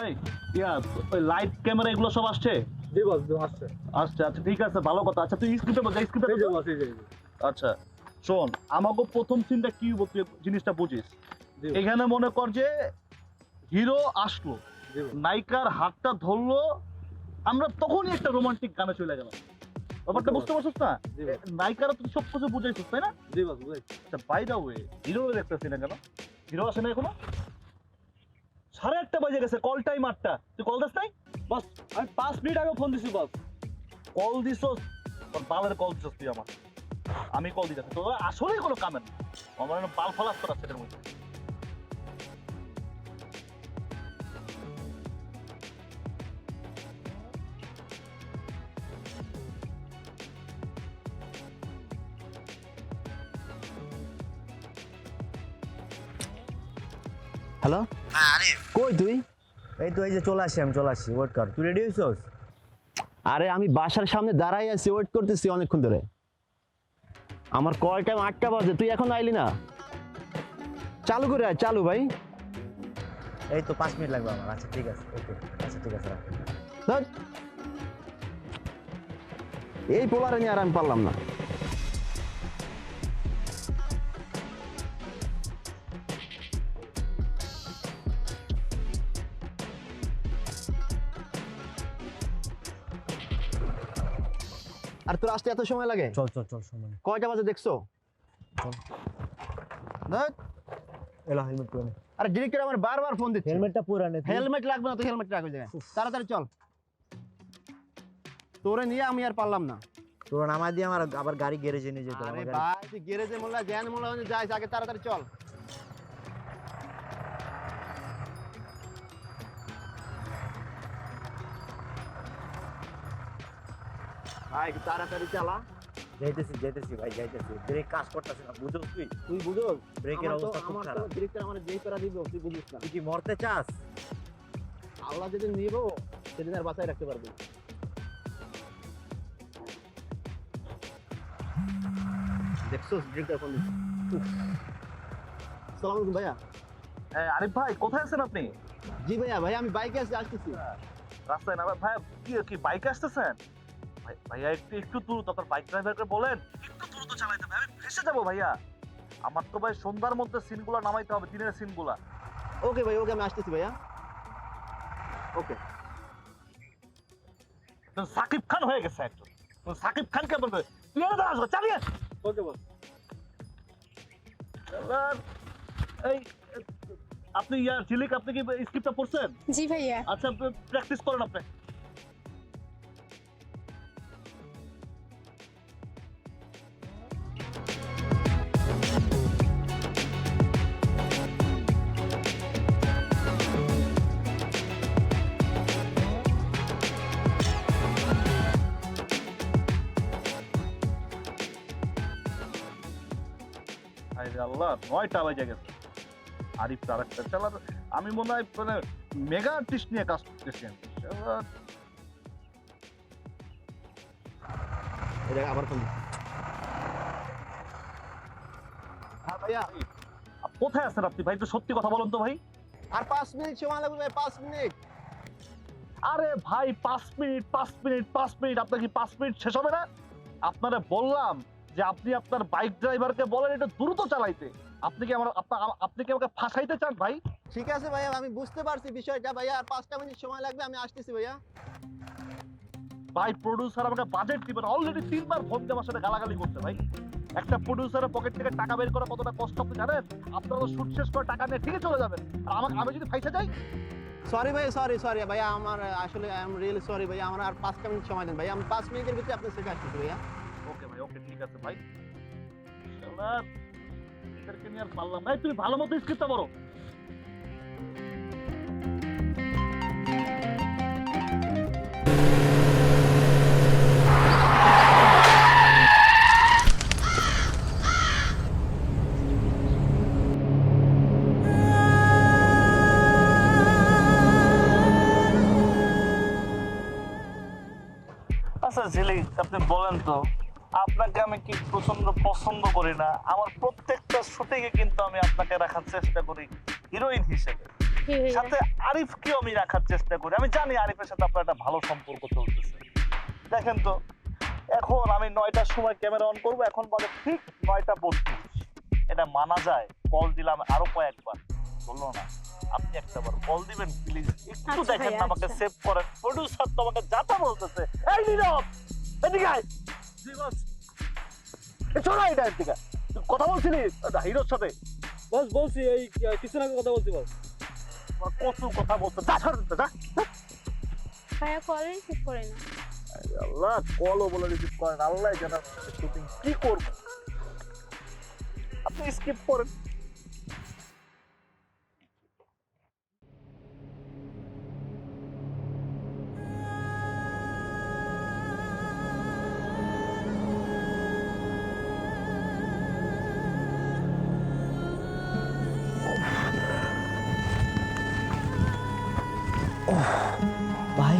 এই ইয়া ওই light camera এগুলো সব আসছে? জি বস আসছে। আচ্ছা আচ্ছা ঠিক আছে, ভালো কথা। আচ্ছা তুই স্ক্রিপ্টে বল, স্ক্রিপ্টে এই যে বস এই যে আচ্ছা শোন, আমাকে প্রথম সিনটা কি তুই জিনিসটা বুঝিস। জি এখানে মনে কর যে হিরো আসলো, জি বস নায়িকার হাতটা ধরলো, আমরা তখনই একটা রোমান্টিক গানে চলে গেলাম। ব্যাপারটা বুঝতে পারছিস না? জি বস নায়িকারা তুই সব কিছু বুঝাইছিস তাই না? জি বস বুঝাই। আচ্ছা বাই দা ওয়ে, হিরোর একটা সিনে কেন? হিরো আসে না এখনো? 8:30 বাজে গেছে, কল টাইম 8টা, তুই কল দিস নাই? বস আমি 5 মিনিট আগে ফোন দিছি বস। কল দিছস, তোর বালের কল দিছস তুই আমার। আমি কল দিতেছি, তোর আসলেই কোনো কামের না। আমার বাল ফলাস করা সেটার মধ্যে। হ্যালো, আরে কই তুই? এই তো এই যে চলে আসি, আমি চলে আসি, ওয়েট কর। তুই রেডি হইছস? আরে আমি বাসার সামনে দাঁড়াই আছি, ওয়েট করতেছি অনেকক্ষণ ধরে। আমার কল টাইম 8টা বাজে, তুই এখন আইলি না? চালু করে আয়, চালু ভাই। এই তো 5 মিনিট লাগবে আমার। আচ্ছা ঠিক আছে, ওকে। আচ্ছা ঠিক আছে রাখ। ধ্যাৎ। এই পোলারে নিয়ে আর আমি পারলাম না। আর তোর আসতে এত সময় লাগে? চল চল চল সময় নেই। কয়টা বাজে দেখছো? চল। ধ্যাৎ। এলো হেলমেট পরে নে। আরে ডিরেক্টর আমার বারবার ফোন দিচ্ছে। হেলমেটটা পরে নে তুই। হেলমেট লাগবে না, তো হেলমেট রাখ ওই জায়গায়। তাড়াতাড়ি চল। তোরে নিয়ে আমি আর পারলাম না। তোর নামা দিয়ে আমার আবার গাড়ি গ্যারেজে নিয়ে যেতে হবে। আরে আমার গাড়ি- ভাই তুই গ্যারেজে মোল্লা জ্যান মোল্লা যাইস, আগে তাড়াতাড়ি চল। ভাই একটু তাড়াতাড়ি চালা। যাইতেছি যাইতেছি ভাই যাইতেছি। ব্রেক কাজ করতেছে না, বুঝছ তুই? তুই বুঝোস ব্রেকের অবস্থা খুব খারাপ। ডিরেক্টর আমার যেই পেরা দিব তুই বুঝিস না। তুই কি মরতে চাস? আল্লাহ যেদিন নিব সেদিন আর বাঁচায় রাখতে পারবি। দেখছোস ডিরেক্টর ফোন দিচ্ছে। আসসালামু আলাইকুম ভাইয়া। আরিফ ভাই কোথায় আছেন আপনি? জি ভাইয়া, ভাই আমি বাইকে আসতেছি। রাস্তায় না ভাই? কি কি বাইকে আসতেছেন? ভাইয়া একটু একটু দ্রুত, আপনার বাইক ড্রাইভারকে বলেন একটু দ্রুত চালাইতে, ভাই আমি ফেসে যাবো ভাইয়া। আমার তো ভাই সন্ধ্যার মধ্যে সিনগুলো নামাইতে হবে, দিনের সিনগুলা। ওকে ভাই, ওকে আমি আসতেছি ভাইয়া। ওকে। সাকিব খান হয়ে গেছে একজন। সাকিব খানকে বলবে তুই এনে দাঁড়াস, চালিয়ে। ওকে বস। এবার এই আপনি ইয়ার ঝিলিক, আপনি কি স্ক্রিপ্টটা পড়ছেন? জি ভাইয়া। আচ্ছা প্র্যাকটিস করেন আপনি। আরে আল্লাহ, 9টা বাজে গেছে। আরিফ আরেকটা চালার, আমি মনে হয় মানে মেগা আর্টিস্ট নিয়ে কাজ করতেছি আমি। শালা, এটা আবার ফোন দিচ্ছে। হ্যাঁ ভাইয়া। কোথায় আছেন আপনি ভাই? একটু সত্যি কথা বলুন তো ভাই। আর 5 মিনিট সময় লাগবে ভাই, 5 মিনিট। আরে ভাই 5 মিনিট 5 মিনিট 5 মিনিট, আপনার কি 5 মিনিট শেষ হবে না? আপনারা বললাম যে আপনি আপনার বাইক ড্রাইভারকে বলেন এটা দ্রুত চালাইতে। আপনি কি আপনি কি আমাকে ফাঁসাইতে চান ভাই? ঠিক আছে ভাইয়া, আমি বুঝতে পারছি বিষয়টা ভাইয়া, আর 5টা মিনিট সময় লাগবে, আমি আসতেছি ভাইয়া। ভাই প্রোডিউসার আমাকে বাজেট দিবেন, অলরেডি 3বার ফোন দিয়ে আমার সাথে গালাগালি করছে ভাই। একটা প্রোডিউসারের পকেট থেকে টাকা বের করা কতটা কষ্ট আপনি জানেন? আপনারা তো শুট শেষ করে টাকা নিয়ে ঠিকই চলে যাবেন, আর আমি যদি ফাইসা যাই। সরি ভাই, সরি ভাইয়া, আমার আসলে আই এম রিয়েলি সরি ভাইয়া, আমার আর 5টা মিনিট সময় দেন ভাইয়া, আমি 5 মিনিটের ভিতরে আপনার সাথে আসতেছি ভাইয়া। ওকে ভাই, ওকে ঠিক আছে ভাই। শালা, এদেরকে নিয়ে আর পারলাম না। এই, তুমি ভালো মতো স্ক্রিপ্টটা বলো। আচ্ছা ঝিলিক, আপনি বলেন তো, আপনাকে আমি কি প্রচন্ড পছন্দ করি না? আমার প্রত্যেকটা শুটিংয়ে কিন্তু আমি আপনাকে রাখার চেষ্টা করি হিরোইন হিসেবে। কি হয়ে গেছে? সাথে আরিফকেও আমি রাখার চেষ্টা করি। আমি জানি আরিফের সাথে আপনার একটা ভালো সম্পর্ক চলতেছে। দেখেন তো, এখন আমি 9টার সময় ক্যামেরা অন করব, এখন বাজে ঠিক 9টা 32। এটা মানা যায়? কল দিলাম আরো কয়েকবার, বললো না। আপনি একটাবার কল দিবেন প্লিজ, একটু আচ্ছা দেখেন ভাই, না, আমাকে আচ্ছা। সেভ করেন। প্রোডিউসার তো আমাকে যাতা বলতেছে, এই নীরব এদিকে আয়। জি বস। চলো এটা এদিকে। তুই কথা বলছিলি হিরোর সাথে? বস বলছি এই কিছুক্ষণ আগে কথা বলছি বস। আমার প্রচুর কথা বলছে, যা ছাড় দিতে যা। ভাইয়া কল রিসিভ করে না। আল্লাহ, কলও বলে রিসিভ করেন, আল্লাহ জানেন শুটিং কি করব। আপনি স্কিপ করেন। ভাই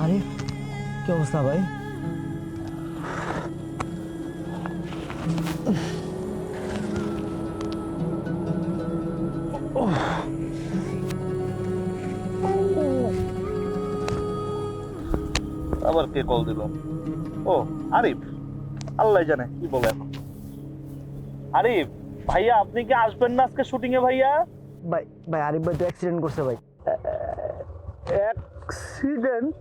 আরে কি অবস্থা ভাই? আবার কে কল দিল? ও আরিফ, আল্লাহ জানে কি বলে এখন। আরিফ ভাইয়া, আপনি কি আসবেন না আজকে শুটিং এ? ভাইয়া ভাই ভাই আরিফ ভাই তো অ্যাক্সিডেন্ট করছে ভাই। অ্যাক্সিডেন্ট?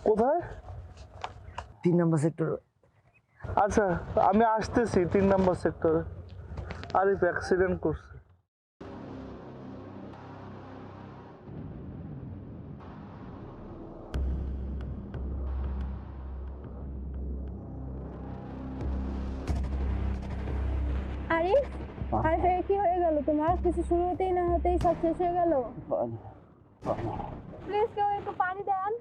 কোথায়? 3 নম্বর সেক্টর। আচ্ছা, আমি আসতেছি 3 নম্বর সেক্টরে। আরিফ অ্যাক্সিডেন্ট করছে। আরিফ, আরে কি হয়ে গেল তোমার? কিছু শুরু হতেই না হতেই সব শেষ হয়ে গেল। প্লিজ কেউ একটু পানি দেন।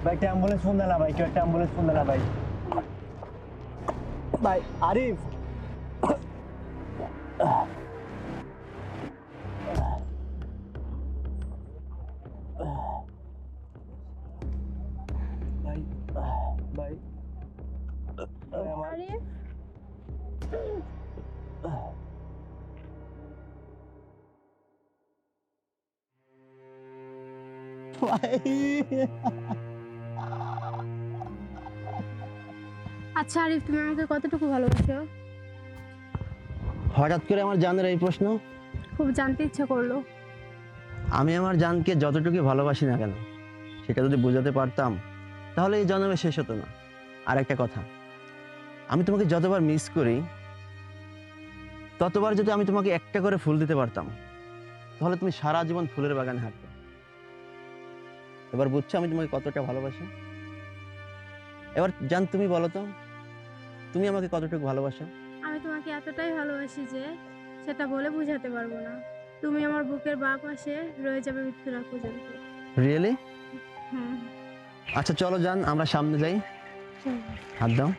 ভাই একটা অ্যাম্বুলেন্স ফোন দেনা ভাই, কেউ একটা অ্যাম্বুলেন্স ফোন দেনা ভাই। ভাই আরিফ ভাই ভাই আরিফ, আচ্ছা আরিফ, তুমি আমাকে কতটুকু ভালোবাসো? হঠাৎ করে আমার জানের এই প্রশ্ন? খুব জানতে ইচ্ছা করলো। আমি আমার জানকে যতটুকু ভালোবাসি না কেন, সেটা যদি বোঝাতে পারতাম তাহলে এই জন্মে শেষ হতো না। আর একটা কথা, আমি তোমাকে যতবার মিস করি ততবার যদি আমি তোমাকে একটা করে ফুল দিতে পারতাম তাহলে তুমি সারা জীবন ফুলের বাগানে হাঁটতে। এবার বুঝছো আমি তোমাকে কতটা ভালোবাসি? এবার জান তুমি বলো তো, তুমি আমাকে কতটুকু ভালোবাসো? আমি তোমাকে এতটাই ভালোবাসি যে সেটা বলে বোঝাতে পারবো না। তুমি আমার বুকের বাঁ পাশে রয়ে যাবে মৃত্যুর আগ পর্যন্ত। রিয়েলি? হুম। আচ্ছা চলো জান, আমরা সামনে যাই। হাত দাও।